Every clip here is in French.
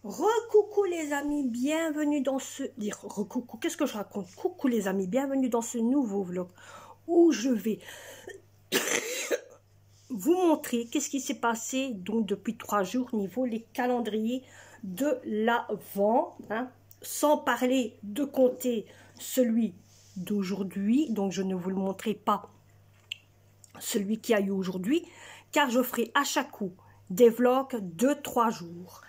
Recoucou les amis, bienvenue dans ce... Recoucou, qu'est-ce que je raconte? Coucou les amis, bienvenue dans ce nouveau vlog où je vais vous montrer qu'est-ce qui s'est passé donc depuis 3 jours niveau les calendriers de l'Avent, hein, sans parler de compter celui d'aujourd'hui. Donc je ne vous le montrerai pas celui qui a eu aujourd'hui, car je ferai à chaque coup des vlogs de 3 jours.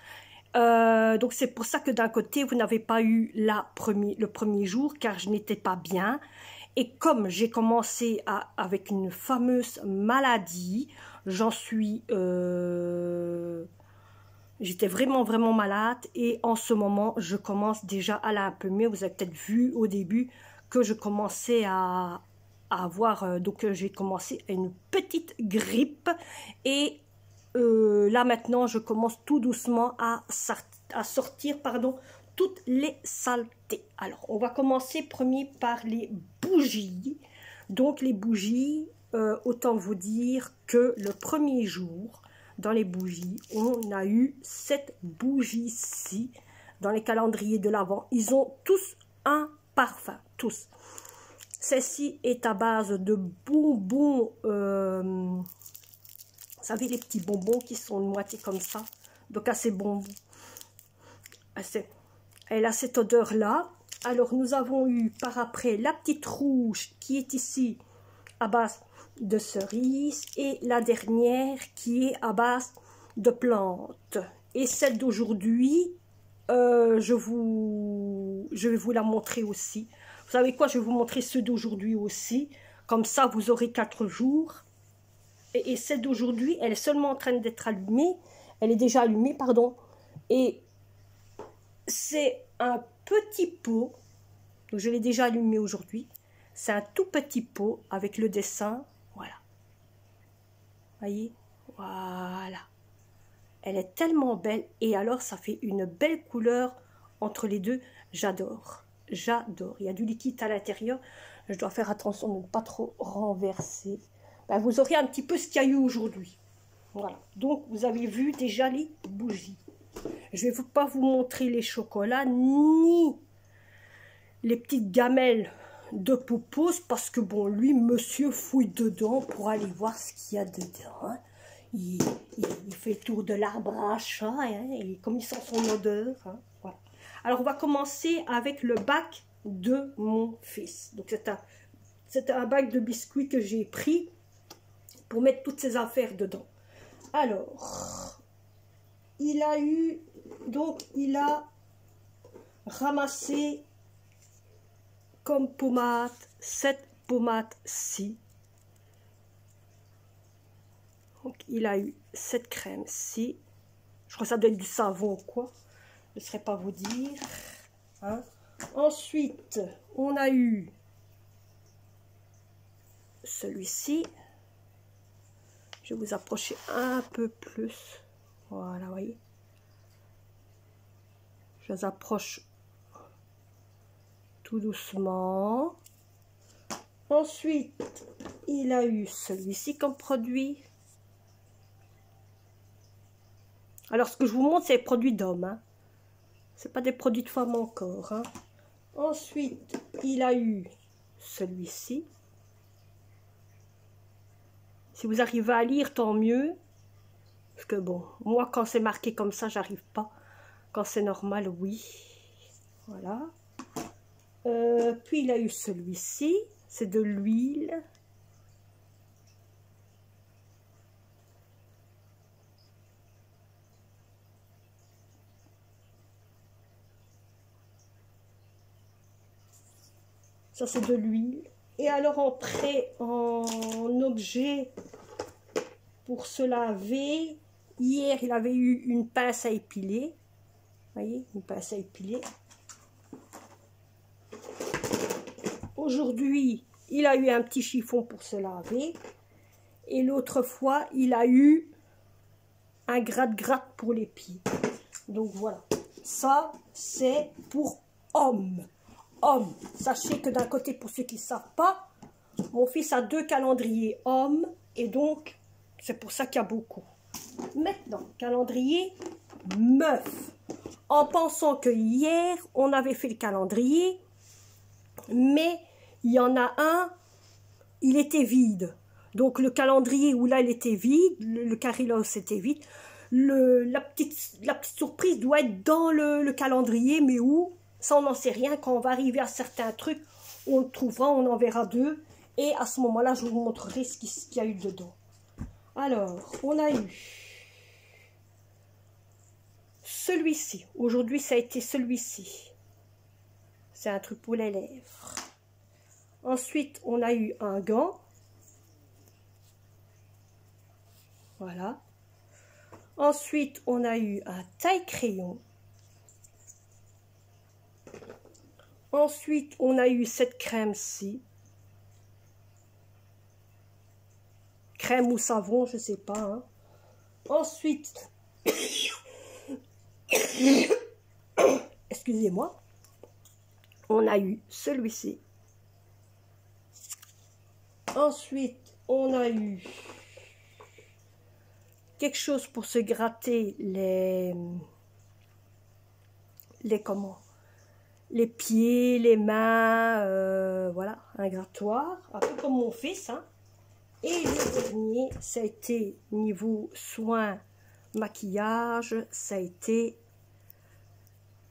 Donc c'est pour ça que d'un côté vous n'avez pas eu le premier jour car je n'étais pas bien, et comme j'ai commencé avec une fameuse maladie, j'étais vraiment malade, et en ce moment je commence déjà à aller un peu mieux. Vous avez peut-être vu au début que je commençais à avoir, donc j'ai commencé à une petite grippe, et là maintenant je commence tout doucement à sortir toutes les saletés. Alors on va commencer premier par les bougies. Donc les bougies, autant vous dire que le premier jour dans les bougies on a eu cette bougie-ci. Dans les calendriers de l'Avent, ils ont tous un parfum, tous. Celle-ci est à base de bonbons, vous savez, les petits bonbons qui sont de moitié comme ça. Donc assez bonbons. Elle a cette odeur-là. Alors nous avons eu par après la petite rouge qui est ici à base de cerises. Et la dernière qui est à base de plantes. Et celle d'aujourd'hui, je vais vous la montrer aussi. Vous savez quoi, je vais vous montrer ceux d'aujourd'hui aussi. Comme ça, vous aurez 4 jours. Et celle d'aujourd'hui, elle est seulement en train d'être allumée. Elle est déjà allumée, pardon. Et c'est un petit pot. Donc je l'ai déjà allumé aujourd'hui. C'est un tout petit pot avec le dessin. Voilà. Voyez? Voilà. Elle est tellement belle. Et alors, ça fait une belle couleur entre les deux. J'adore. J'adore. Il y a du liquide à l'intérieur. Je dois faire attention de ne pas trop renverser. Ben, vous aurez un petit peu ce qu'il y a eu aujourd'hui. Voilà. Donc, vous avez vu déjà les bougies. Je ne vais pas vous montrer les chocolats, ni les petites gamelles de Popos, parce que, bon, lui, monsieur fouille dedans pour aller voir ce qu'il y a dedans. Hein. Il fait le tour de l'arbre à chat, hein, et comme il sent son odeur. Hein, voilà. Alors, on va commencer avec le bac de mon fils. Donc, c'est un bac de biscuits que j'ai pris pour mettre toutes ses affaires dedans. Alors, il a ramassé comme pommade cette pommade-ci. Donc, il a eu cette crème-ci. Je crois que ça doit être du savon ou quoi. Je ne saurais pas vous dire. Hein. Ensuite, on a eu celui-ci. Je vais vous approcher un peu plus. Voilà, vous voyez. Je les approche tout doucement. Ensuite, il a eu celui-ci comme produit. Alors, ce que je vous montre, c'est des produits d'hommes. Hein. Ce n'est pas des produits de femmes encore. Hein. Ensuite, il a eu celui-ci. Si vous arrivez à lire, tant mieux. Parce que bon, moi, quand c'est marqué comme ça, j'arrive pas. Quand c'est normal, oui. Voilà. Puis, il a eu celui-ci. C'est de l'huile. Ça, c'est de l'huile. Et alors, en objet pour se laver, hier, il avait eu une pince à épiler. Vous voyez, une pince à épiler. Aujourd'hui, il a eu un petit chiffon pour se laver. Et l'autre fois, il a eu un gratte-gratte pour les pieds. Donc, voilà. Ça, c'est pour hommes. Hommes. Sachez que d'un côté, pour ceux qui ne savent pas, mon fils a 2 calendriers hommes. Et donc, c'est pour ça qu'il y a beaucoup. Maintenant, calendrier meuf. en pensant que hier, on avait fait le calendrier, mais il y en a un, il était vide. Donc le calendrier où là, il était vide, le carré là où c'était vide, la petite surprise doit être dans le calendrier, mais où, ça on n'en sait rien. Quand on va arriver à certains trucs, on le trouvera, on en verra deux, et à ce moment-là, je vous montrerai ce qu'il y a eu dedans. Alors, on a eu celui-ci. Aujourd'hui, ça a été celui-ci. C'est un truc pour les lèvres. Ensuite, on a eu un gant. Voilà. Ensuite, on a eu un taille-crayon. Ensuite, on a eu cette crème-ci. Crème ou savon, je sais pas. Hein. Ensuite, excusez-moi, on a eu celui-ci. Ensuite, on a eu quelque chose pour se gratter les pieds, les mains, voilà, un grattoir, un peu comme mon fils, hein. Et le dernier, ça a été niveau soins, maquillage, ça a été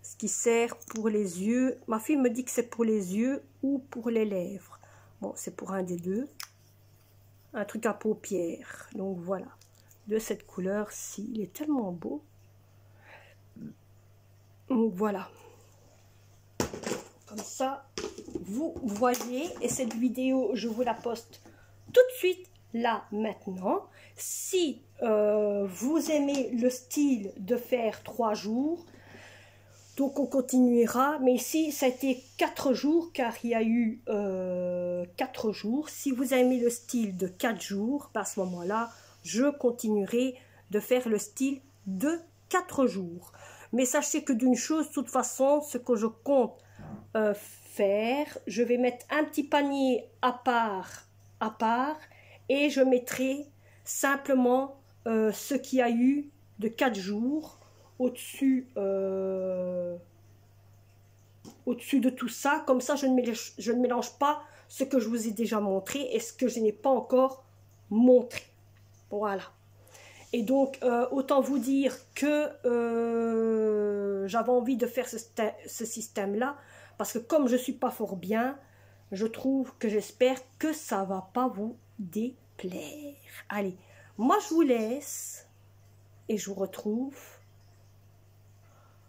ce qui sert pour les yeux. Ma fille me dit que c'est pour les yeux ou pour les lèvres. Bon, c'est pour un des deux. Un truc à paupières. Donc voilà, de cette couleur-ci. Il est tellement beau. Donc voilà. Comme ça, vous voyez. Et cette vidéo, je vous la poste tout de suite, là, maintenant. Si vous aimez le style de faire 3 jours, donc on continuera. Mais ici, ça a été 4 jours, car il y a eu 4 jours. Si vous aimez le style de 4 jours, à ce moment-là, je continuerai de faire le style de 4 jours. Mais sachez que d'une chose, de toute façon, ce que je compte faire, je vais mettre un petit panier à part, et je mettrai simplement ce qu'il y a eu de 4 jours au-dessus de tout ça. Comme ça, je ne mélange pas ce que je vous ai déjà montré et ce que je n'ai pas encore montré. Voilà. Et donc, autant vous dire que j'avais envie de faire ce système-là, parce que comme je ne suis pas fort bien, je trouve que j'espère que ça ne va pas vous déplaire. Allez, moi je vous laisse et je vous retrouve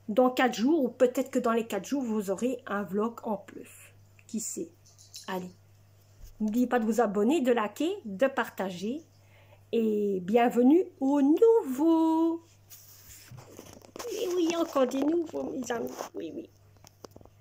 dans 4 jours, ou peut-être que dans les 4 jours, vous aurez un vlog en plus. Qui sait? Allez, n'oubliez pas de vous abonner, de liker, de partager. Et bienvenue aux nouveaux. Et oui, encore des nouveaux, mes amis. Oui, oui.